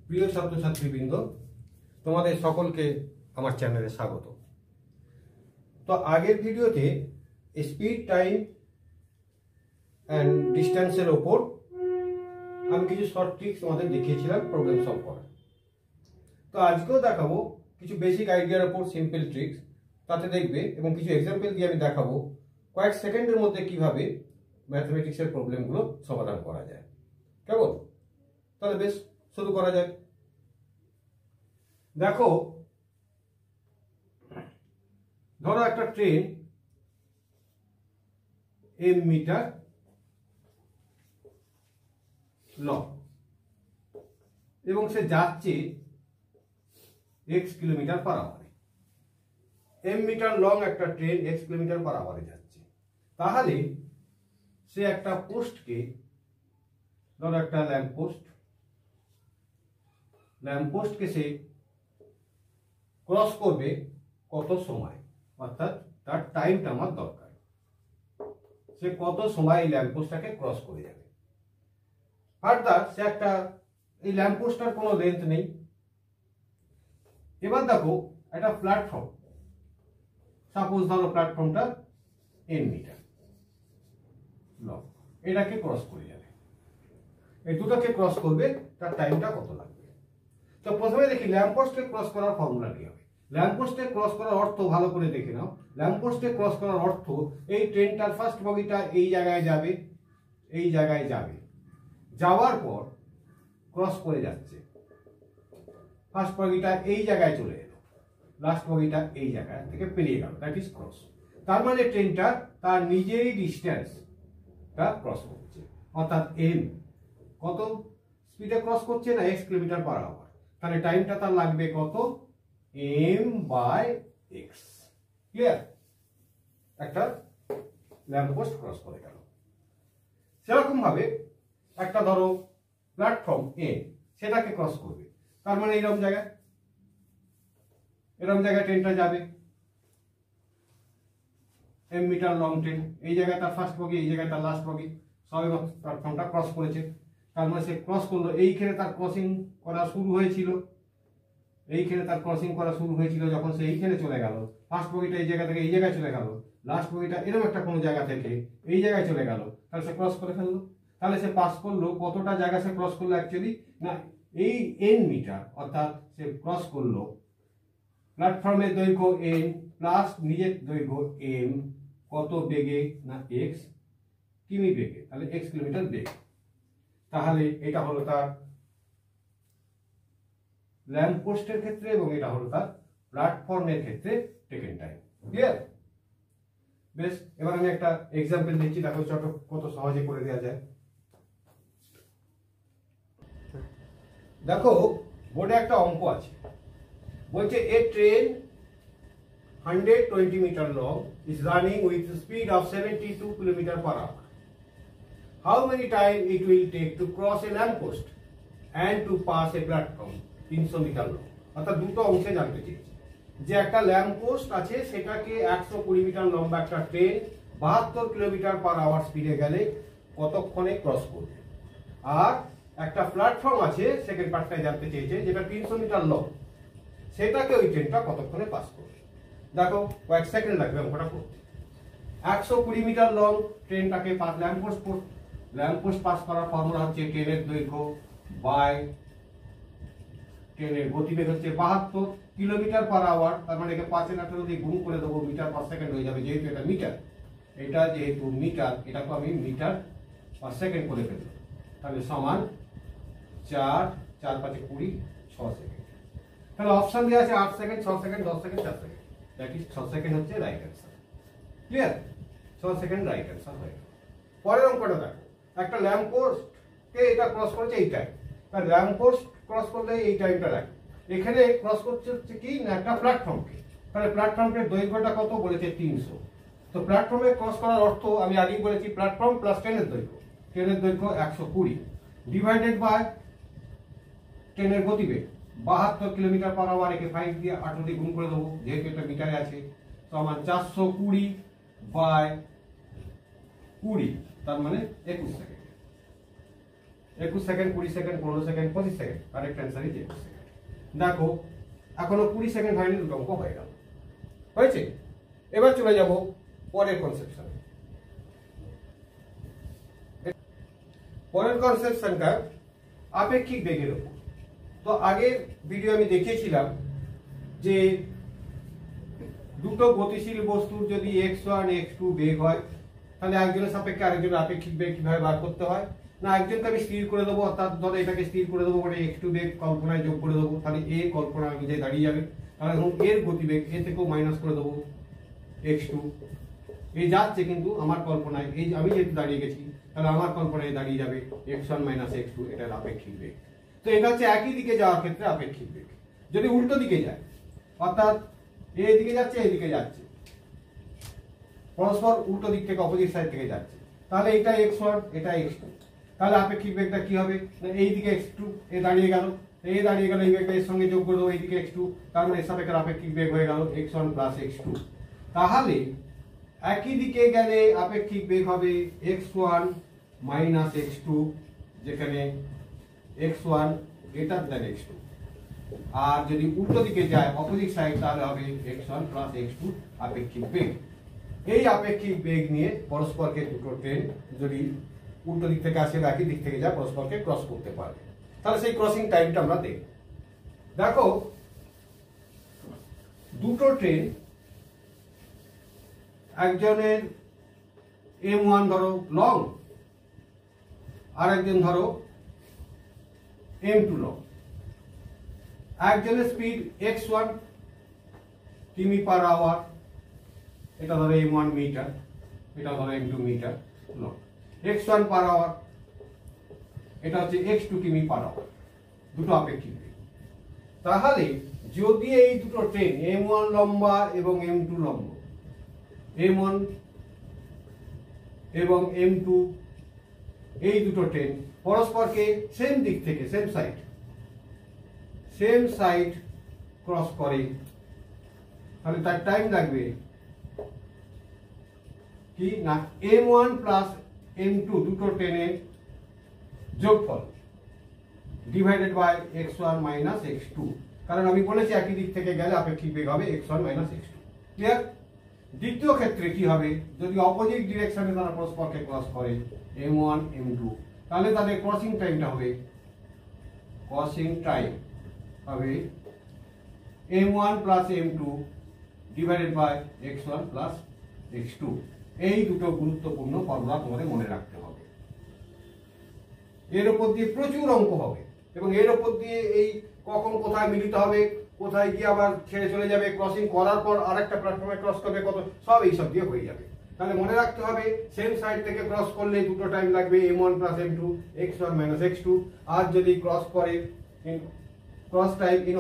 প্রিয় ছাত্রছাত্রীবৃন্দ, তোমাদের সকলকে আমার চ্যানেলে স্বাগত। তো আগের ভিডিওতে স্পিড, টাইম অ্যান্ড ডিস্টেন্সের ওপর আমি কিছু শর্ট ট্রিক্স তোমাদের দেখিয়েছিলাম প্রবলেম সলভ করা। তো আজকেও দেখাবো কিছু বেসিক আইডিয়ার ওপর সিম্পল ট্রিক্স, তাতে দেখবে এবং কিছু এক্সাম্পল দিয়ে আমি দেখাবো কয়েক সেকেন্ডের মধ্যে কিভাবে ম্যাথমেটিক্সের প্রবলেমগুলো সমাধান করা যায়। কেমন? তাহলে বেশ শুরু করা যায়। দেখো, ধরো একটা ট্রেন এম মিটার লং এবং সে যাচ্ছে এক্স কিলোমিটার পার আওয়ারে। এম মিটার লং একটা ট্রেন এক্স কিলোমিটার পার আওয়ারে যাচ্ছে। তাহলে সে একটা পোস্টকে, ধরো একটা ল্যাম্পপোস্টকে সে ক্রস করবে কত সময়, অর্থাৎ তার টাইমটা আমার দরকার। সে কত সময় এই ল্যাম্পপোস্টটাকে ক্রস করে যাবে। ফার্দার সে একটা, এই ল্যাম্পপোস্টটার কোনো লেন্থ নেই। এবার দেখো একটা প্ল্যাটফর্ম, সাপোজ ধরো প্ল্যাটফর্মটা এন মিটার লং, এটাকে ক্রস করে যাবে। এই দুটোকে ক্রস করবে, তার টাইমটা কত লাগবে। তো প্রথমে দেখি ল্যাম্পপোস্টকে ক্রস করার ফর্মুলা কি হবে। ল্যাম্পপোস্টে ক্রস করার অর্থ ভালো করে দেখে নাও। ল্যাম্পপোস্টে ক্রস করার অর্থ, এই ট্রেনটার ফার্স্ট বগিটা এই জায়গায় যাবে, এই জায়গায় যাবে, যাওয়ার পর ক্রস করে যাচ্ছে। ফার্স্ট বগিটা এই জায়গায় চলে এলো, লাস্ট বগিটা এই জায়গা থেকে পেরিয়ে গেল, দ্যাট ইজ ক্রস। তার মানে ট্রেনটা তার নিজেরই ডিস্টেন্সটা ক্রস করছে, অর্থাৎ এম কত স্পিডে ক্রস করছে না, এক্স কিলোমিটার পার আওয়ার। তাহলে টাইমটা তার লাগবে কত, এম বাই এক্স। ক্লিয়ার? একটা ল্যাম্পপোস্ট ক্রস করে গেল। সেরকম ভাবে একটা ধরো প্ল্যাটফর্ম এ, সেটাকে ক্রস করবে। তার মানে এরকম জায়গায় ট্রেনটা যাবে। এম মিটার লং ট্রেন, এই জায়গায় তার ফার্স্ট বগি, এই জায়গায় তার লাস্ট বগি, সবাই প্ল্যাটফর্মটা ক্রস করেছে। তার মানে সে ক্রস করলো, এইখানে তার ক্রসিং করা শুরু হয়েছিল, যখন সে এইখানে চলে গেল, ফার্স্ট বগিটা এই জায়গা থেকে এই জায়গায় চলে গেল, লাস্ট বগিটা এরকম একটা কোনো জায়গা থেকে এই জায়গায় চলে গেল, তাহলে সে ক্রস করে ফেললো। তাহলে সে পাস করলো, কতটা জায়গা সে ক্রস করলো অ্যাকচুয়ালি না, এই এন মিটার, অর্থাৎ সে ক্রস করলো প্ল্যাটফর্মের দৈর্ঘ্য এন প্লাস নিজের দৈর্ঘ্য এম, কত বেগে না এক্স কিমি বেগে, তাহলে এক্স কিলোমিটার বেগ। তাহলে এটা হলো তার ল্যাম্পপোস্টের ক্ষেত্রে এবং এটা হলো তার প্ল্যাটফর্মের ক্ষেত্রে টেকেন টাইম। ক্লিয়ার? বেশ, এবার আমি একটা এক্সাম্পল দিচ্ছি, দেখো কত সহজে করে দেওয়া যায়। দেখো বোর্ডে একটা অঙ্ক আছে, বলছে এ train 120 meter long is running with a speed of 72 km per hour. How many time it will take to cross a lamppost and to pass a platform 300 meter long? অর্থাৎ দুটো অংশে জানতে চেয়েছি যে একটা ল্যাম্পপোস্ট আছে, সেটাকে 120 মিটার লম্বা একটা ট্রেন 72 কিলোমিটার পার আওয়ার স্পিডে গেলে কতক্ষণে ক্রস করবে। আর একটা প্ল্যাটফর্ম আছে, সেকেন্ড পার্টটাই জানতে চেয়েছে, যেটা 300 মিটার লং, সেটাকে ওই ট্রেনটা কতক্ষণে পাস করবে। দেখো কয়েক সেকেন্ড লাগবে অঙ্কটা করতে। 120 মিটার লং ট্রেনটাকে ল্যাম্পপোস্ট পাস করার ফর্মুলা হচ্ছে ট্রেনের দৈর্ঘ্য বাই ট্রেনের গতিবেগ হচ্ছে 72 কিলোমিটার পার আওয়ার। তার মানে একে 5 এর 18 দিয়ে গুণ করে দেবো, মিটার পার সেকেন্ড হয়ে যাবে। যেহেতু এটা মিটার, যেহেতু মিটার, এটাকে আমি মিটার পার সেকেন্ড করে ফেলবো। তাহলে সমান 4 4 5 20 6 সেকেন্ড। তাহলে অপশন দেওয়া আছে 8 second, 6 second, 10 second, 4 second. That is 6 second হচ্ছে right answer. Clear? 6 second right answer হয়ে গেল। পরের অঙ্কটা দেখো, একটা ল্যাম্পপোস্টকে এটা ক্রস করেছে এই টাইম, তার ল্যাম্পপোস্ট ক্রস করলে এই টাইমটা লাগে। এখানে ক্রস করছে হচ্ছে কি না, একটা প্ল্যাটফর্মকে। তাহলে প্ল্যাটফর্মের দৈর্ঘ্যটা কত বলেছে 300। তো প্ল্যাটফর্মে ক্রস করার অর্থ আমি আগেই বলেছি, প্ল্যাটফর্ম প্লাস ট্রেনের দৈর্ঘ্য। ট্রেনের দৈর্ঘ্য 120 ডিভাইডেড বাই ট্রেনের গতিবেগ 72 কিলোমিটার পার আওয়ার। একে 5 দিয়ে 18 দিয়ে গুণ করে দেবো, যেহেতু এটা মিটারে আছে, সমান 420 বাই 20, তার মানে 21 second. 21 second, 20 second, 15 second, 25 second. Correct answer is 21 second. দেখো এখনো 20 সেকেন্ড হয়নি, দুটো অঙ্ক হয়ে গেল। হয়েছে? এবার চলে যাব পরের কনসেপশনে। পরের কনসেপশনটা আপেক্ষিক বেগের উপর। তো আগের ভিডিও আমি দেখিয়েছিলাম যে দুটো গতিশীল বস্তুর যদি x1 x2 বেগ হয়, তাহলে একজনের সাপেক্ষে আরেকজনের আপেক্ষিক বেগ কিভাবে বার করতে হয়। না, একজনকে আমি স্থির করে দেবো, অর্থাৎ ধরো এটাকে স্থির করে দেবো, মানে x2 বেগ কল্পনায় যোগ করে দেবো, তাহলে a কল্পনায় অনুযায়ী দাঁড়িয়ে যাবে। তাহলে এখন এর গতিবেগ a থেকেও মাইনাস করে দেবো x2, এই যাচ্ছে, কিন্তু আমার কল্পনায় এই আমি যেহেতু দাঁড়িয়ে গেছি, তাহলে আমার কল্পনায় দাঁড়িয়ে যাবে x1 মাইনাস x2, এটার আপেক্ষিক বেগ। তো এটা হচ্ছে একই দিকে যাওয়ার ক্ষেত্রে আপেক্ষিক বেগ। যদি উল্টো দিকে যায়, অর্থাৎ এই দিকে যাচ্ছে, এই দিকে যাচ্ছে, পরস্পর উল্টো দিক থেকে অপোজিট সাইড থেকে যাচ্ছে, তাহলে এটা x1 এটা x2, তাহলে আপেক্ষিক বেগটা কি হবে? এই দিকে x2 এ দাঁড়িয়ে গেল, এই দাঁড়িয়ে গেল, এই বেগটা এর সঙ্গে যোগ করে দেবো এইদিকে x2, তার মানে এর সাপেক্ষে আপেক্ষিক বেগ হয়ে গেল x1 প্লাস x2। তাহলে একই দিকে গেলে আপেক্ষিক বেগ হবে x1 মাইনাস x2, যেখানে x1 গ্রেটার দ্যান x2। আর যদি উল্টো দিকে যায় অপোজিট সাইড, তাহলে হবে x1 প্লাস x2 আপেক্ষিক বেগ। এই আপেক্ষিক বেগ নিয়ে পরস্পরকে দুটো ট্রেন যদি উল্টো দিক থেকে আসে বা একই দিক থেকে যায়, পরস্পরকে ক্রস করতে পারবে। তাহলে সেই ক্রসিং টাইমটা আমরা দেখব। দেখো দুটো ট্রেন, একজনের m1 ধরো লং, আর একজন ধরো m2 লং। একজনের স্পিড x1 কিমি পার আওয়ার, এটা ধরো m1 মিটার, এটা ধরো m2 metre long. x1 per hour, এটা হচ্ছে x2 কিমি পার আওয়ার, দুটো আপেক্ষিক বেগ। তাহলে যদি এই দুটো ট্রেন m1 লম্বা এবং m2 লম্বা, m1 এবং m2 এই দুটো ট্রেন পরস্পরকে সেম দিক থেকে সেম সাইড ক্রস করে, তাহলে তার টাইম লাগবে কি না m1 প্লাস m2 দুটো ট্রেনের যোগফল divided by x1 minus x2, কারণ আমি বলেছি একই দিক থেকে গেলে আপেক্ষিক বেগ হবে x1 মাইনাস x2। ক্লিয়ার? দ্বিতীয় ক্ষেত্রে কি হবে? যদি অপোজিট ডিরেকশনে তারা পরস্পরকে ক্রস করে m1 m2, তাহলে তাদের ক্রসিং টাইমটা হবে m1 plus m2 divided by x1 plus x2। এই দুটো গুরুত্বপূর্ণ ফর্মুলা তোমাদের মনে রাখতে হবে। এর উপর দিয়ে প্রচুর অঙ্ক হবে, এবং এর উপর দিয়ে এই কখন কোথায় মিলিত হবে, কোথায় গিয়ে আবার ছেড়ে চলে যাবে, ক্রসিং করার পর আরেকটা প্ল্যাটফর্মে ক্রস করবে কত, সব এইসব দিয়ে হয়ে যাবে। তাহলে মনে রাখতে হবে সেম সাইড থেকে ক্রস করলে দুটো টাইম লাগবে m1 plus m2 x1 minus x2। আর যদি ক্রস করে cross time in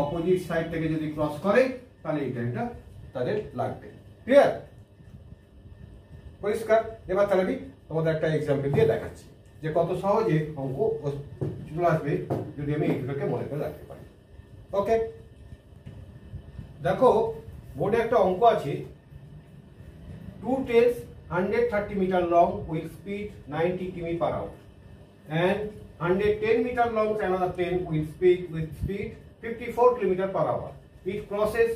opposite side থেকে যদি ক্রস করে, তাহলে এই টাইমটা তাদের লাগবে। ক্লিয়ার? পরিষ্কার? এবার তাহলে আমি তোমাদের একটা এক্সাম্পল দিয়ে দেখাচ্ছি যে কত সহজে অঙ্ক চলে আসবে যদি আমি এইগুলোকে মনে করে রাখতে পারি। ওকে, দেখো বোর্ডে একটা অঙ্ক আছে। 2 trains 130 meter long with speed 90 km per hour and 110 meter long another train with speed 54 km per hour. It crosses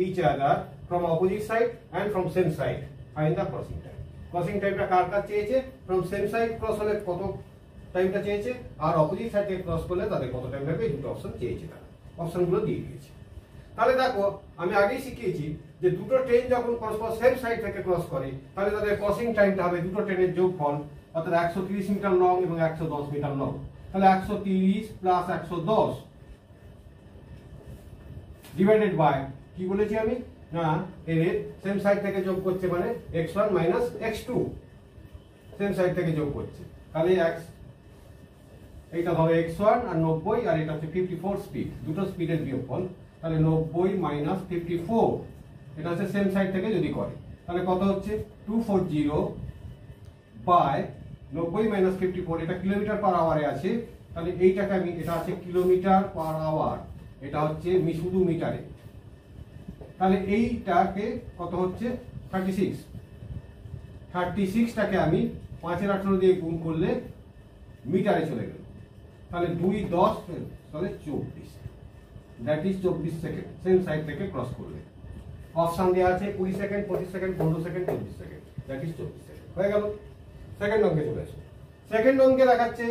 each other from opposite side and from same side. Find the crossing time. Crossing time টা কার কার চেয়েছে? from same side cross হলে কত টাইমটা চেয়েছে, আর opposite side থেকে cross করলে তাদের কত টাইম লাগবে, এই দুটো অপশন চেয়েছে। তারা অপশনগুলো দিয়ে দিয়েছে। তাহলে দেখো আমি আগেই শিখিয়েছি যে দুটো ট্রেন যখন পরস্পর সেম সাইড থেকে ক্রস করে, তাহলে তাদের ক্রসিং টাইমটা হবে দুটো ট্রেনের যোগফল, অর্থাৎ 130 মিটার লং এবং 110 মিটার লং। তাহলে 130 প্লাস 110 ডিভাইডেড বাই কি বলেছি আমি, না এর সেম সাইড থেকে যোগ করছে মানে x1 minus x2, same side থেকে যোগ করছে। তাহলে এইটা হবে x1 আর 90, আর এটা হচ্ছে 54 স্পিড, দুটো স্পিডের বিয়োগফল। তাহলে 90 মাইনাস 54, এটা হচ্ছে সেম সাইড থেকে যদি করে, তাহলে কত হচ্ছে 240 বাই 90 মাইনাস 54, এটা কিলোমিটার পার আওয়ারে আছে। তাহলে এইটাকে আমি, এটা আছে কিলোমিটার পার আওয়ার, এটা হচ্ছে শুধু মিটারে, তাহলে এইটাকে কত হচ্ছে 36। 36টাকে আমি 5-18 দিয়ে গুণ করলে মিটারে চলে গেল, তাহলে 2-10 তাহলে 24, that is 24 second same side থেকে ক্রস করলে। অপশন দেওয়া আছে 20 second, 25 second, 15 second, 24 second, that is 24 second. হয়ে গেল। সেকেন্ড অঙ্কে চলে আসো। সেকেন্ড অঙ্কে দেখাচ্ছে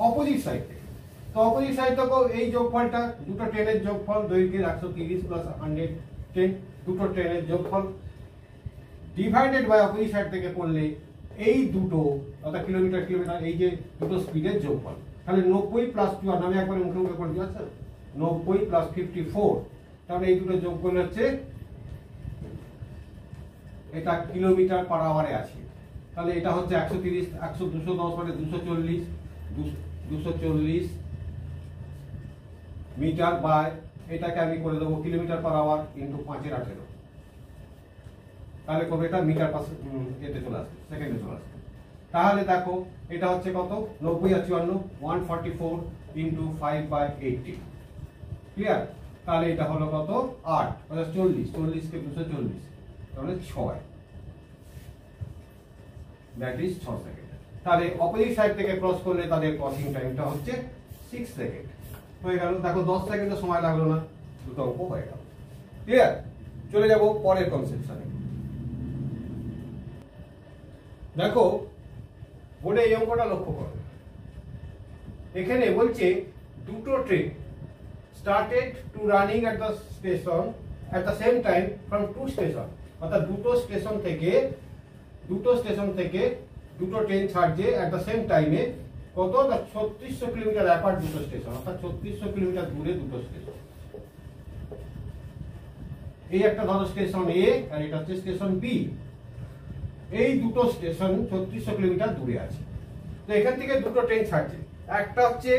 অপোজিট সাইড থেকে। তো অপোজিট সাইড থেকে এই যোগফলটা দুটো ট্রেনের যোগফল, দৈর্ঘ্যের 130 প্লাস 110, দুটো ট্রেনের যোগফল ডিভাইডেড বাই অপোজিট সাইড থেকে করলে এই দুটো অর্থাৎ কিলোমিটার কিলোমিটার এই যে দুটো স্পিডের যোগফল, তাহলে 90 প্লাস 54, আমি একবার মুখে মুখে করে দিচ্ছি, 90 প্লাস 54, তাহলে এই দুটো যোগ করলে হচ্ছে এটা কিলোমিটার পার আওয়ারে আছে। তাহলে এটা হচ্ছে 130, 210 মানে 240 মিটার বাই এটাকে আমি করে দেবো কিলোমিটার পার আওয়ার ইন্টু 5-18, তাহলে কবে এটা মিটার পার এতে চলে আসবে, সেকেন্ডে চলে আসবে। তাহলে দেখো এটা হচ্ছে কত, 90 আর 54 144 ইন্টু 5/80, ক্লিয়ার? তাহলে এটা হলো কত 8 অর্থাৎ 40 কে 240 তাহলে 6, দ্যাট ইজ 6 সেকেন্ড। তাহলে অপোজিট সাইড থেকে ক্রস করলে তাদের ক্রসিং টাইমটা হচ্ছে 6 সেকেন্ড। হয়ে গেল। দেখো 10 সেকেন্ডের সময় লাগলো না, দুটো অঙ্ক হয়ে গেল, ক্লিয়ার? চলে যাব পরের কনসেপশনে। দেখো বোর্ডে এই অঙ্কটা লক্ষ্য করো, এখানে বলছে দুটো train started to running at the station at the same time from two station, অর্থাৎ দুটো স্টেশন থেকে দুটো ট্রেন ছাড়ছে at the same time এ কত, 3600 কিলোমিটার অ্যাপার্ট দুটো স্টেশন, অর্থাৎ 3600 কিলোমিটার দূরে দুটো স্টেশন। এই একটা ধরো স্টেশন এ আর এটা হচ্ছে স্টেশন বি, এই দুটো স্টেশন 3600 কিলোমিটার দূরে আছে। তো এখান থেকে দুটো ট্রেন ছাড়ছে, একটা হচ্ছে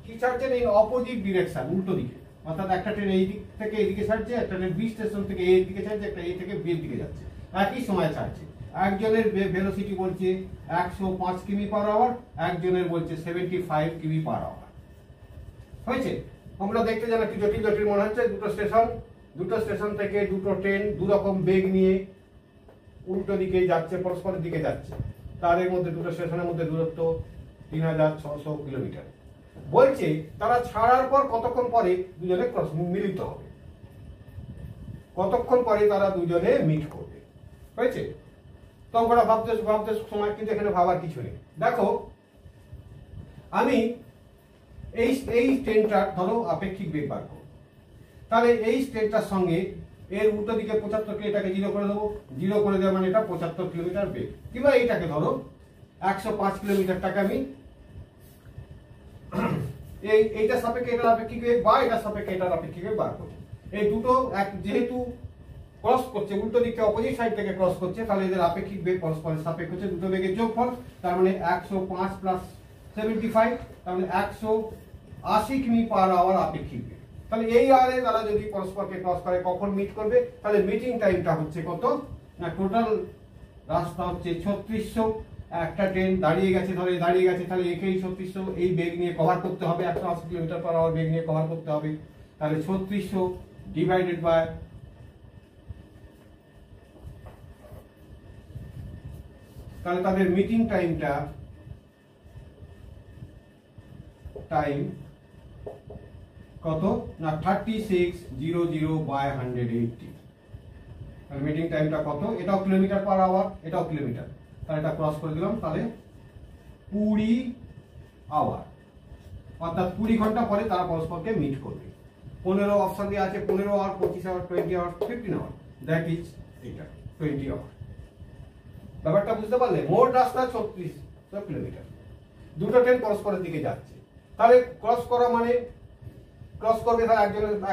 কি ছাড়ছে ইন অপোজিট ডিরেকশন, উল্টো দিকে, অর্থাৎ একটা ট্রেন এই দিক থেকে এইদিকে ছাড়ছে, একটা ট্রেন বি স্টেশন থেকে এর দিকে ছাড়ছে, একটা এ থেকে বি এর দিকে যাচ্ছে, একই সময় ছাড়ছে। একজনের ভেলোসিটি বলছে 105 কিমি পার আওয়ার, একজনের বলছে 75 কিমি পার আওয়ার। হয়েছে? আমরা দেখতে জানা কি জটিল জটিল মনে হচ্ছে, দুটো স্টেশন থেকে দুটো ট্রেন দু রকম বেগ নিয়ে উল্টো দিকে যাচ্ছে, পরস্পরের দিকে যাচ্ছে, তাদের মধ্যে দুটো স্টেশনের মধ্যে দূরত্ব 3600 কিলোমিটার। বলছে তারা ছাড়ার পর কতক্ষণ পরে দুজনে মিলিত হবে, কতক্ষণ পরে তারা দুজনে মিট করবে। হয়েছে? তো আমরা ভাবতে সময় কিন্তু এখানে ভাবার কিছু নেই। দেখো আমি এই ট্রেনটা ধরো আপেক্ষিক বেগ বার করব, তাহলে এই ট্রেনটার সঙ্গে এর উল্টো দিকে 75 এটাকে 0 করে দেবো, 0 করে দেওয়া মানে এটা 75 কিলোমিটার বেগ। কিংবা এইটাকে ধরো 105 কিলোমিটারটাকে আমি এইটা সাপেক্ষে এটার আপেক্ষিক বেগ বা এটা সাপেক্ষে এটার আপেক্ষিক বেগ বার করব। এই দুটো যেহেতু ক্রস করছে, উল্টো দিকে অপোজিট সাইড থেকে ক্রস করছে, তাহলে এদের আপেক্ষিক বেগ পরস্পরের সাপেক্ষে হচ্ছে দুটো বেগের যোগফল, তার মানে 105 প্লাস 75, তার মানে 180 কিমি পার আওয়ার আপেক্ষিক বেগ। তাহলে এই আরে তারা যদি পরস্পরকে ক্রস করে কখন মিট করবে, তাহলে মিটিং টাইমটা হচ্ছে কত না, টোটাল রাস্তা হচ্ছে 3600, একটা ট্রেন দাঁড়িয়ে গেছে, তাহলে একেই 3600 এই বেগ নিয়ে কভার করতে হবে, 180 কিলোমিটার পার আওয়ার বেগ নিয়ে কভার করতে হবে, তাহলে 3600 ডিভাইডেড বাই তাহলে তাদের মিটিং টাইমটা কত না 3600/180, তাহলে মিটিং টাইমটা কত, এটাও কিলোমিটার পার আওয়ার, এটাও কিলোমিটার, তাহলে এটা ক্রস করে দিলাম, তাহলে 20 আওয়ার, অর্থাৎ 20 ঘন্টা পরে তারা পরস্পরকে মিট করবে। 15 অপশন দিয়ে আছে, 15 hour, 25 hour, 20 hour, 15 hour, that is এটা 20 আওয়ার। ব্যাপারটা বুঝতে পারলে? মোট রাস্তা 3600 কিলোমিটার, দুটো ট্রেন পরস্পরের দিকে যাচ্ছে, তাহলে ক্রস করা মানে ক্রস করবে, তাহলে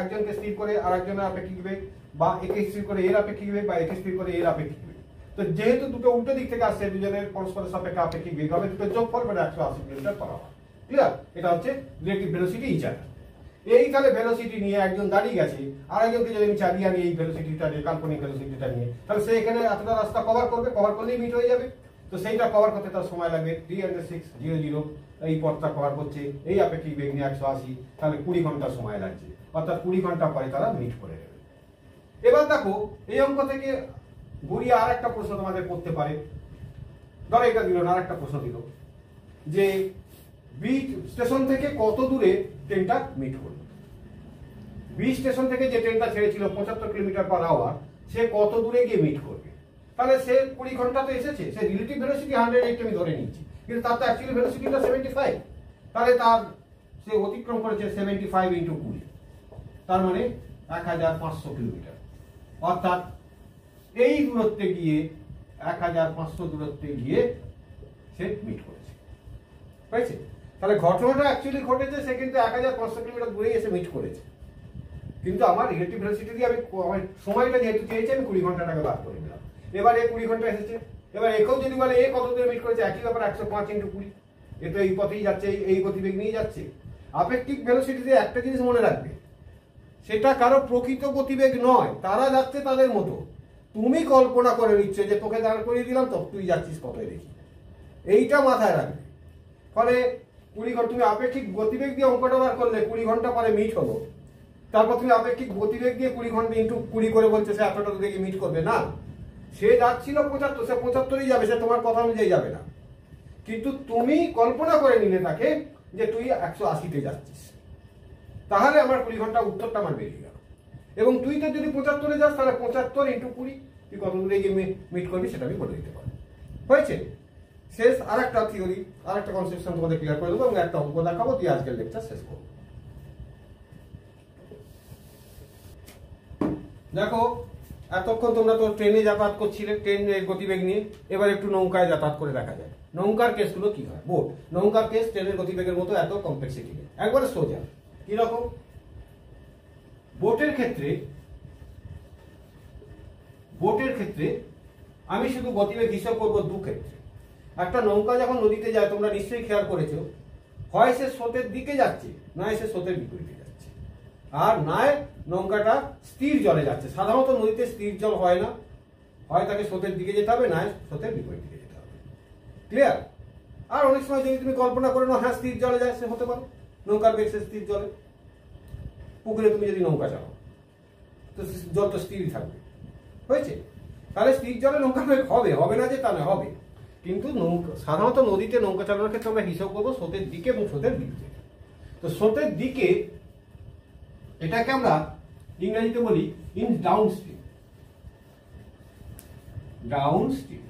একজনকে স্থির করে আর একজনের আপেক্ষিক বেগ, বা একে স্থির করে এর আপেক্ষিক বেগ, বা একে স্থির করে এর আপেক্ষিক বেগ। তো যেহেতু দুটো উল্টো দিক থেকে আসছে, দুজনের পরস্পরের সাপেক্ষে আপেক্ষিক বেগ হবে, দুটো যোগ করবে 180 কিলোমিটার পার আওয়ার। ক্লিয়ার? এটা হচ্ছে রিলেটিভ ভেলোসিটি ইচ আদার। এই তাহলে ভেলোসিটি নিয়ে একজন দাঁড়িয়ে গেছে, আর একজনকে যদি আমি চালিয়ে আনি এই ভেলোসিটিটা নিয়ে, কাল্পনিক ভেলোসিটিটা নিয়ে, তাহলে সে এখানে এতটা রাস্তা কভার করলেই মিট হয়ে যাবে। তো সেইটা কভার করতে তার সময় লাগবে 306,000, এই পথটা কভার করছে, এই আপেক্ষিক বেগ নিয়ে 180, তাহলে 20 ঘন্টা সময় লাগছে, অর্থাৎ 20 ঘন্টা পরে তারা মিট করে নেবে। এবার দেখো এই অঙ্ক থেকে ঘুরিয়ে আর একটা প্রশ্ন তোমাদের করতে পারে, ধরো এটা দিল না, আর একটা প্রশ্ন দিল যে বি স্টেশন থেকে কত দূরে ট্রেনটা মিট করবে। বি স্টেশন থেকে যে ট্রেনটা ছেড়েছিল 75 কিলোমিটার পার আওয়ার, সে কত দূরে গিয়ে মিট করবে। তাহলে সে 20 ঘন্টা তো এসেছে, সে রিলেটিভ ভেলোসিটি 108 আমি ধরে নিচ্ছি, কিন্তু তার তো অ্যাকচুয়ালি ভেলোসিটিটা 75, তাহলে তার সে অতিক্রম করেছে 75 ইন্টু 20, তার মানে 1500 কিলোমিটার। অর্থাৎ এই দূরত্বে গিয়ে 1500 দূরত্বে গিয়ে সে মিট করেছে, হয়েছে। তাহলে ঘটনাটা অ্যাকচুয়ালি ঘটেছে, সে কিন্তু 1500 কিলোমিটার দূরে এসে মিট করেছে, কিন্তু আমার রিলেটিভ ভেলোসিটি দিয়ে আমি সময়টা যেহেতু চেয়েছি আমি 20 ঘন্টাটাকে বার করে নিলাম। এবার এ 20 ঘন্টা এসেছে, এবার একেও যদি বলে এ কত দূরে মিট করেছে, একই ব্যাপার 105 ইন্টু 20, এ তো এই পথেই যাচ্ছে, এই গতিবেগ নিয়ে যাচ্ছে। আপেক্ষিক ভেলোসিটিতে একটা জিনিস মনে রাখবে, সেটা কারো প্রকৃত গতিবেগ নয়, তারা যাচ্ছে তাদের মতো। তুমি কল্পনা করে নিচ্ছ যে তোকে দাঁড় করিয়ে দিলাম তো তুই যাচ্ছিস কতই দেখি, এইটা মাথায় রাখবে। ফলে 20 ঘন্টা তুমি আপেক্ষিক গতিবেগ দিয়ে অঙ্কটা বার করলে 20 ঘন্টা পরে মিট হলো, তারপর তুমি আপেক্ষিক গতিবেগ দিয়ে 20 ঘন্টা ইন্টু 20 করে বলছে সে এতটা দূরে গিয়ে মিট করবে। না, সে যাচ্ছিল 75, সে 75ই যাবে, সে তোমার কথা অনুযায়ী যাবে না। কিন্তু তুমি কল্পনা করে নিলে তাকে যে তুই 180তে যাচ্ছিস, তাহলে আমার 20 ঘন্টা উত্তরটা আমার বেরিয়ে গেল। এবং তুই তো যদি 75-এ যাস, তাহলে 75 ইন্টু 20 তুই কত দূরে গিয়ে মিট করবি সেটা আমি বলে দিতে পারি। হয়েছে। শেষ আর একটা থিওরি, আর একটা কনসেপশন তোমাদের ক্লিয়ার করে দেবো এবং একটা অঙ্ক দেখাবো, দিয়ে আজকের লেকচার শেষ করবো। দেখো, এতক্ষণ তোমরা তো ট্রেনে যাতায়াত করছিলে, ট্রেনের গতিবেগ নিয়ে, এবার একটু নৌকায় যাতায়াত করে দেখা যায় নৌকার কেসগুলো কি হয়। বোট নৌকার কেস ট্রেনের গতিবেগের মতো এত কমপ্লেক্সিটি নেই, একবারে সোজা। কিরকম? বোটের ক্ষেত্রে আমি শুধু গতিবেগ হিসাব করবো দু ক্ষেত্রে। একটা নৌকা যখন নদীতে যায়, তোমরা নিশ্চয়ই খেয়াল করেছো, হয় সে স্রোতের দিকে যাচ্ছে, নয় সে স্রোতের বিপরীতে যাচ্ছে, আর নয় নৌকাটা স্থির জলে যাচ্ছে। সাধারণত নদীতে স্থির জল হয় না, হয় তাকে স্রোতের দিকে যেতে হবে, নয় স্রোতের বিপরীত দিকে যেতে হবে। ক্লিয়ার? আর অনেক সময় যদি তুমি কল্পনা করে নাও, হ্যাঁ স্থির জলে যায়, সে হতে পারে নৌকার বেগ সে স্থির জলে। পুকুরে তুমি যদি নৌকা চালাও তো জল তো স্থিরই থাকবে, হয়েছে। তাহলে স্থির জলে নৌকার বেগ হবে না যে তা না, হবে। কিন্তু সাধারণত নদীতে নৌকা চালানোর ক্ষেত্রে আমরা হিসাব করবো স্রোতের দিকে এবং স্রোতের বিপরীতে। তো স্রোতের দিকে এটাকে আমরা ইংরেজিতে বলি ইন ডাউন স্ট্রিম।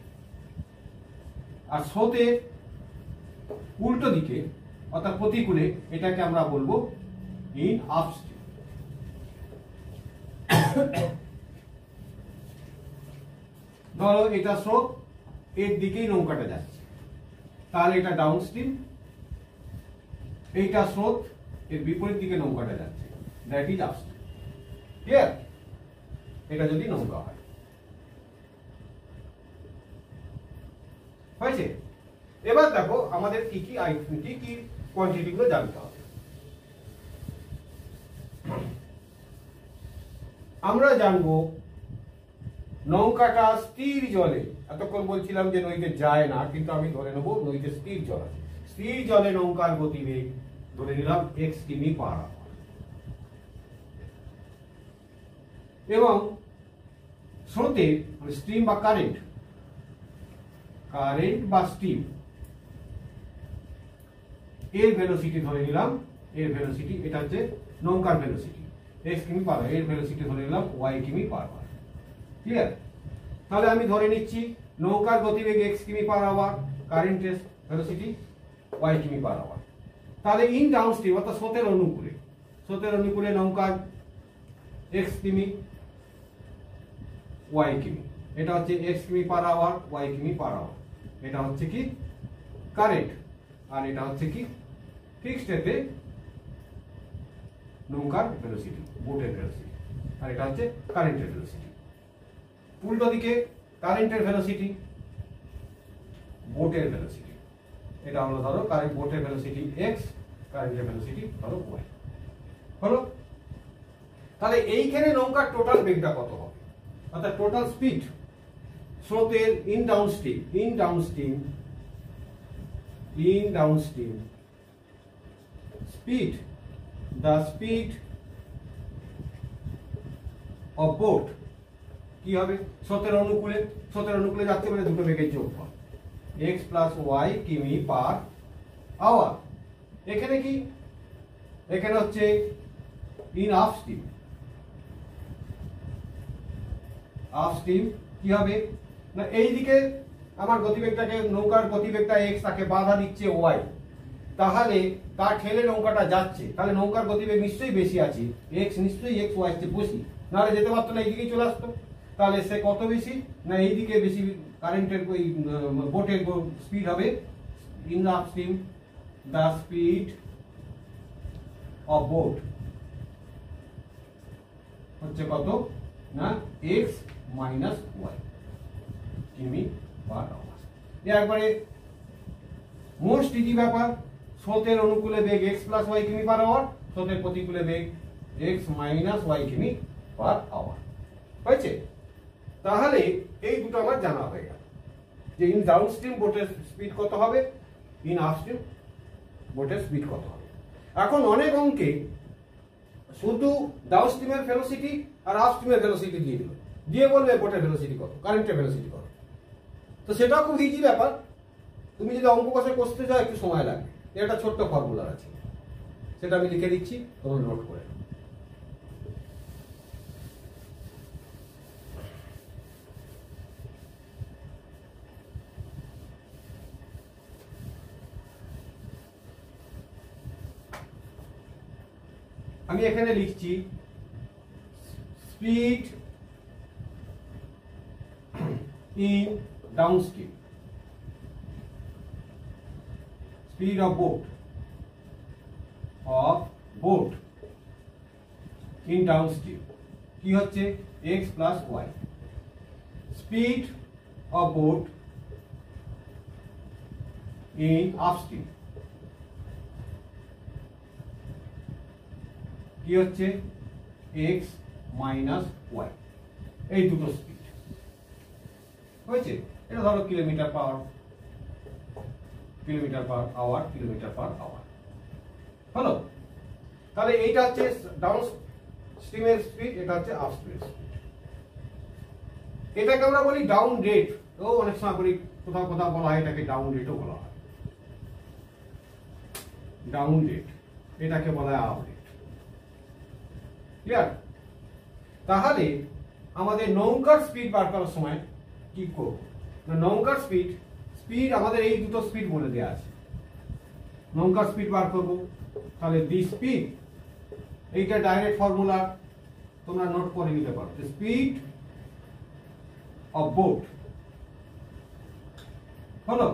আর স্রোতের উল্টো দিকে অর্থাৎ প্রতিকূলে এটাকে আমরা বলবো ইন আপস্ট্রিম। ধরো এটা স্রোত, এর দিকেই নৌকাটা যাচ্ছে, তাহলে এটা ডাউন স্ট্রিম। এইটা স্রোত, এর বিপরীত দিকে নৌকাটা যাচ্ছে, দ্যাট ইজ আপস্ট্রিম। ক্লিয়ার? এটা যদি নৌকা হয়, হয়েছে। এবার দেখো আমাদের কি কি কোয়ান্টিটি গুলো জানতে হবে। আমরা জানবো নৌকাটা স্থির জলে, এতক্ষণ বলছিলাম যে নদীতে যায় না, কিন্তু আমি ধরে নেবো নদীতে স্থির জল আছে। স্থির জলে নৌকার গতিবেগ ধরে নিলাম x কিমি পার আওয়ার, এবং স্রোতে স্ট্রিম বা কারেন্ট বা স্ট্রিম এর ভেলোসিটি ধরে নিলাম, এর ভেলোসিটি এটা হচ্ছে নৌকার ভেলোসিটি x কিমি পার আওয়ার, এর ভেলোসিটি ধরে নিলাম y কিমি পার আওয়ার। ক্লিয়ার? তাহলে আমি ধরে নিচ্ছি নৌকার গতিবেগ x কিমি পার আওয়ার, কারেন্টের ভেলোসিটি y কিমি পার আওয়ার। তাহলে ইন ডাউন স্ট্রিম অর্থাৎ স্রোতের অনুকূলে নৌকার x কিমি y কিমি, এটা হচ্ছে x কিমি পার আওয়ার, y কিমি পার আওয়ার। এটা হচ্ছে কি কারেন্ট, আর এটা হচ্ছে কি ফিক্সড এতে নৌকার ভেলোসিটি, বোটের ভেলোসিটি, আর এটা হচ্ছে কারেন্টের ভেলোসিটি। উল্টো দিকে কারেন্টের ভেলোসিটি, বোটের ভেলোসিটি, এটা হলো ধরো কারেন্ট, বোটের ভেলোসিটি x, কারেন্টের ভেলোসিটি ধরো y। হলো? তাহলে এইখানে নৌকার টোটাল বেগটা কত হবে, অর্থাৎ টোটাল স্পিড স্রোতের in down stream speed, the speed of boat কি হবে স্রোতের অনুকূলে যাচ্ছে মানে দুটো বেগের যোগফল x প্লাস ওয়াই কিমি পার আওয়ার। এখানে কি এখানে হচ্ছে ইন আপস্ট্রিম কি হবে না এইদিকে আমার গতিবেগটাকে নৌকার গতিবেগটা x তাকে বাধা দিচ্ছে y, তাহলে তার ঠেলে নৌকাটা যাচ্ছে, তাহলে নৌকার গতিবেগ নিশ্চয়ই বেশি আছে, x নিশ্চয়ই x y চেয়ে বেশি, নাহলে যেতে পারতো না এইদিকেই চলে আসতো। তাহলে সে কত বেশি না এইদিকে বেশি কারেন্টের ওই বোটের স্পিড হবে in the upstream the speed of boat হচ্ছে কত না x মাইনাস ওয়াই কিমি পার আওয়ার। একবারে মোস্ট ইজি ব্যাপার, স্রোতের অনুকূলে বেগ x প্লাস ওয়াই কিমি পার আওয়ার, স্রোতের প্রতিকূলে বেগ x মাইনাস ওয়াই কিমি পার আওয়ার হয়েছে। তাহলে এই দুটো আমার জানা হয়ে গেল যে ইন ডাউনস্ট্রিম বোটের স্পিড কত হবে, ইন আপস্ট্রিম বোটের স্পিড কত হবে। এখন অনেক অঙ্কে শুধু ডাউনস্ট্রিমের ভেলোসিটি আর আপস্ট্রিমের ভেলোসিটি দিয়ে দিল, দিয়ে বলবে বোটের ভেলোসিটি কত, কারেন্টের ভেলোসিটি কত। তো সেটাও খুব ইজি ব্যাপার, তুমি যদি অঙ্ক কষে কষতে চাও একটু সময় লাগবে। একটা ছোট্ট ফর্মুলা আছে, সেটা আমি লিখে দিচ্ছি, তোমরা নোট করে। আমি এখানে লিখছি speed in downstream, speed of boat in downstream কি হচ্ছে x plus y, speed of boat in upstream কি হচ্ছে x মাইনাস ওয়াই। এই দুটো স্পিড হয়েছে। এটা ধরো কিলোমিটার পার আওয়ার হলো। তাহলে এইটা হচ্ছে ডাউন স্ট্রিমের স্পিড, এটা হচ্ছে আপ স্ট্রিমের স্পিড। এটাকে আমরা বলি ডাউন রেট, ও অনেক সময় বলি কোথাও কোথাও বলা হয় এটাকে ডাউন রেটও বলা হয়, ডাউন রেট, এটাকে বলা হয় আপ রেট। ক্লিয়ার? তাহলে আমাদের নৌকার স্পিড বার করার সময় কি করব, নৌকার স্পিড আমাদের এই দুটো স্পিড বলে দেওয়া আছে, নৌকার স্পিড বার করব। তাহলে দি স্পিড, এইটা ডাইরেক্ট ফর্মুলা তোমরা নোট করে নিতে পারো, স্পিড অফ বোট হলো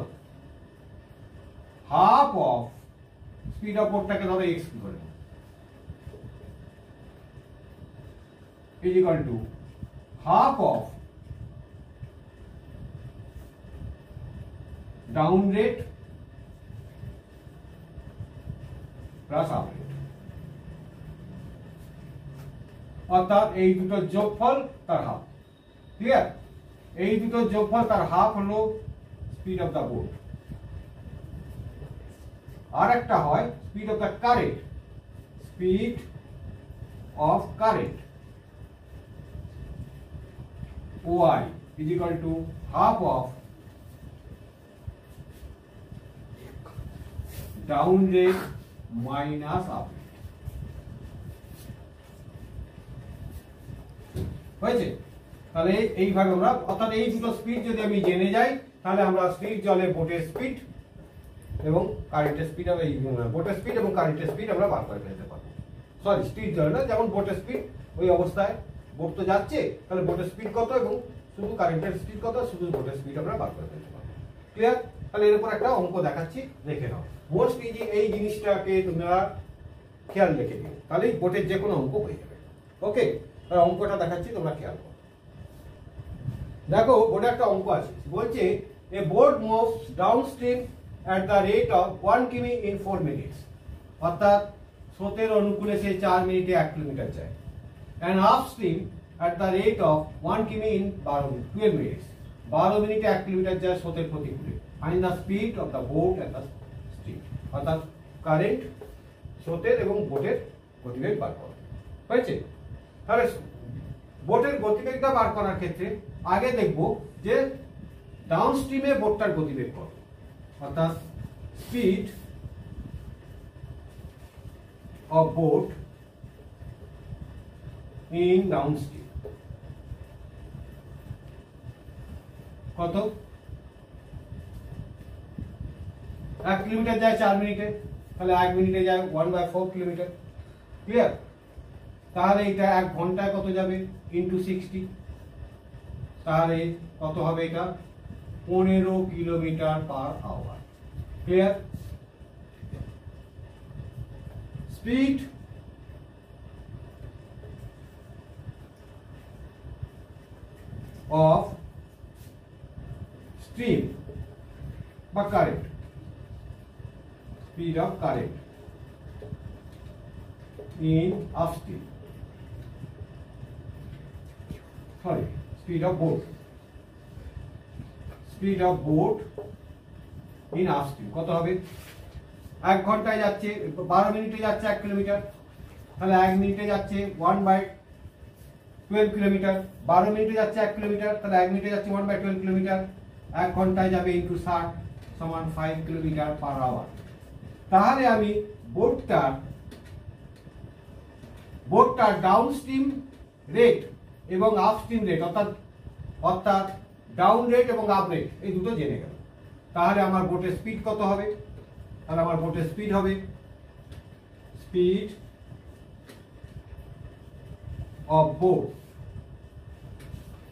হাফ অফ স্পিড অফ বোটটাকে ধরো x ধরে is equal to half of down rate plus up rate, অর্থাৎ এই দুটো যোগফল তার হাফ। ক্লিয়ার? এই দুটো যোগফল তার হাফ হলো স্পিড অফ দা বোট। আর একটা হয় speed of the current, speed of current y is equal to half of down rate minus up rate হয়েছে। তাহলে এইভাবে আমরা, অর্থাৎ এই দুটো স্পিড যদি আমি জেনে যাই তাহলে আমরা স্পিড জলে বোটের স্পিড এবং কারেন্টের স্পিড, এই বোটের স্পিড এবং কারেন্টের স্পিড আমরা বার করে ফেলতে পারবো। সরি, স্পিড জলে না, যেমন বোটের স্পিড ওই অবস্থায় বোট তো যাচ্ছে, তাহলে বোটের স্পিড কত এবং শুধু কারেন্টের স্পিড কত, শুধু বোটের স্পিড আমরা বার করে ফেলতে পারবো। ক্লিয়ার? তাহলে এর উপর একটা অঙ্ক দেখাচ্ছি, দেখে নাও। মোস্ট ইজি, এই জিনিসটাকে তোমরা খেয়াল রেখে দিও, তাহলে বোটের যে কোনো অঙ্ক হয়ে যাবে। ওকে, তাহলে অঙ্কটা দেখাচ্ছি, তোমরা খেয়াল করো। দেখো বোর্ডে একটা অঙ্ক আছে, বলছে a boat moves downstream at the rate of 1 কিমি in 4 minutes, অর্থাৎ স্রোতের অনুকূলে সে 4 মিনিটে 1 কিলোমিটার যায়, and upstream at the rate of 1 কিমি in 12 minutes, 12 মিনিটে 1 কিলোমিটার যায় স্রোতের প্রতিকূলে। Find the speed of the boat and the stream, অর্থাৎ কারেন্ট, স্রোতের এবং বোটের গতিবেগ বার করো। হয়েছে? তাহলে বোটের গতিবেগটা বার করার ক্ষেত্রে আগে দেখব যে ডাউন স্ট্রিমে বোটটার গতিবেগ কত, অর্থাৎ speed of boat in down stream কত। 1 কিলোমিটার যায় 4 মিনিটে, তাহলে 1 মিনিটে যায় 1/4 কিলোমিটার। ক্লিয়ার? তাহলে এটা 1 ঘন্টায় কত যাবে ইন্টু 60, তাহলে কত হবে এটা 15 kilometre per hour. Clear? Speed of stream বা current, speed of current in upstream, sorry, speed of boat in upstream কত হবে। 1 ঘন্টায় যাচ্ছে 12 মিনিটে যাচ্ছে 1 কিলোমিটার, তাহলে 1 মিনিটে যাচ্ছে 1/12 কিলোমিটার। 12 মিনিটে যাচ্ছে 1 কিলোমিটার, তাহলে 1 মিনিটে যাচ্ছে 1/12 কিলোমিটার। 1 ঘন্টায় যাবে ইন্টু 60 সমান 5 কিলোমিটার পার আওয়ার। তাহলে আমি বোটটার ডাউনস্ট্রিম রেট এবং আপস্ট্রিম রেট অর্থাৎ ডাউন রেট এবং আপ রেট এই দুটো জেনে গেল। তাহলে আমার বোটের স্পিড কত হবে, তাহলে আমার বোটের স্পিড হবে স্পিড অফ বোট,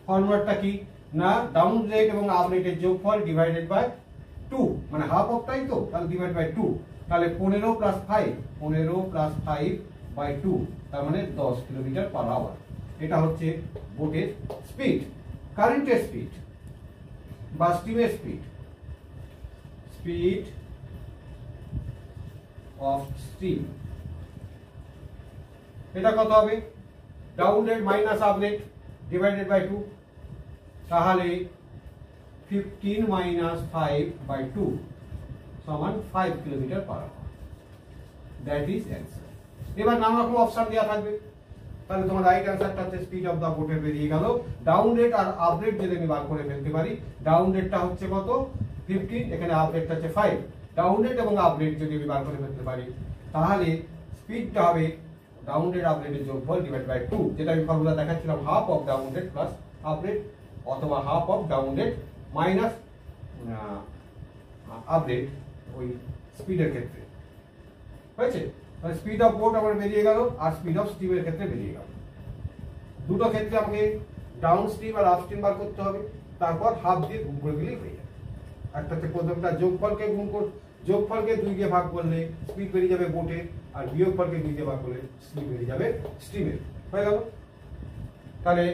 ফর্মুলাটা কি না ডাউন রেট এবং আপ রেটের যোগফল ডিভাইডেড বাই 2, মানে হাফ অফটাই তো, তাহলে ডিভাইড বাই 2, তাহলে 15 + 5/2, তার মানে 10 কিলোমিটার পার আওয়ার। এটা হচ্ছে বোটের স্পিড। কারেন্টের স্পিড বা স্টিমের স্পিড অফ স্ট্রিম, এটা কত হবে down rate minus up rate divided by 2, তাহলে 15 - 5/2 সমান 5 kilometre per hour. That is answer. এবার নানা রকম অপশন দেওয়া থাকবে, তাহলে তোমার রাইট অ্যান্সারটা হচ্ছে স্পিড অফ দা বোটে বেরিয়ে গেল। ডাউন রেট আর আপ রেট যদি আমি বার করে ফেলতে পারি, ডাউন রেটটা হচ্ছে কত 15, এখানে আপ রেটটা হচ্ছে 5। ডাউন রেট এবং আপ রেট যদি আমি বার করে ফেলতে পারি, তাহলে স্পিডটা হবে ডাউন রেট আপ রেটের যোগফল ডিভাইড বাই 2, যেটা আমি ফর্মুলা দেখাচ্ছিলাম half of down rate plus up rate, অথবা half of down rate minus up rate ওই স্পিডের ক্ষেত্রে। হয়েছে? স্পিড অফ বোট আমার বেরিয়ে গেল আর স্পিড অফ স্টিমের ক্ষেত্রে বেরিয়ে গেল। দুটো ক্ষেত্রে আমাকে ডাউন স্ট্রিম আর আপ স্ট্রিম বার করতে হবে, তারপর হাফ দিয়ে গুণ করে দিলেই হয়ে যাবে। একটাতে প্রথমটা যোগফলকে 2 দিয়ে ভাগ করলে স্পিড বেরিয়ে যাবে বোটে, আর বিয়োগফলকে 2 দিয়ে ভাগ করলে স্পিড বেরিয়ে যাবে স্ট্রিমের। হয়ে গেল? তাহলে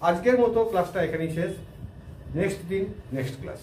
আজকের মতো ক্লাসটা এখানেই শেষ। নেক্সট দিন নেক্সট ক্লাস।